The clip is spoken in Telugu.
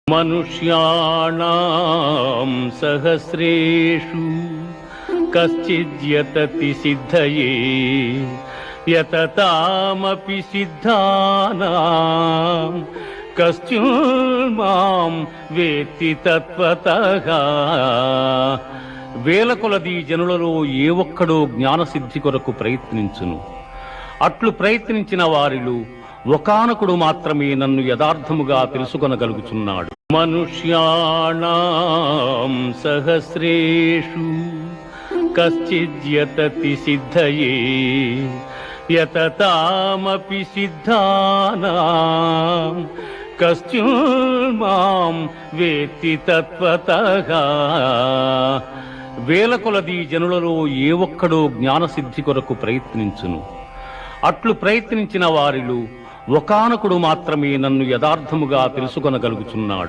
మనుష్యాణాం సహస్రేషు కశ్చిద్యతతి సిద్ధయే యతతామపి సిద్ధానాం కశ్చిన్మాం వేత్తి తత్వతః. వేల కొలది జనులలో ఏ ఒక్కడో జ్ఞానసిద్ధి కొరకు ప్రయత్నించును. అట్లు ప్రయత్నించిన వారిలో ఒకానకుడు మాత్రమే నన్ను యథార్థముగా తెలుసుకొనగలుగుచున్నాడు. మనుష్యాణాం సహస్రేషు కశ్చిద్యతతి సిద్ధయే యతతామపి సిద్ధానాం కశ్చిన్మాం వేత్తి తత్వతః. వేల కొలది జనులలో ఏ ఒక్కడో జ్ఞానసిద్ధి కొరకు ప్రయత్నించును. అట్లు ప్రయత్నించిన వారిలో ఒకానకుడు మాత్రమే నన్ను యథార్థముగా తెలుసుకొనగలుగుచున్నాడు.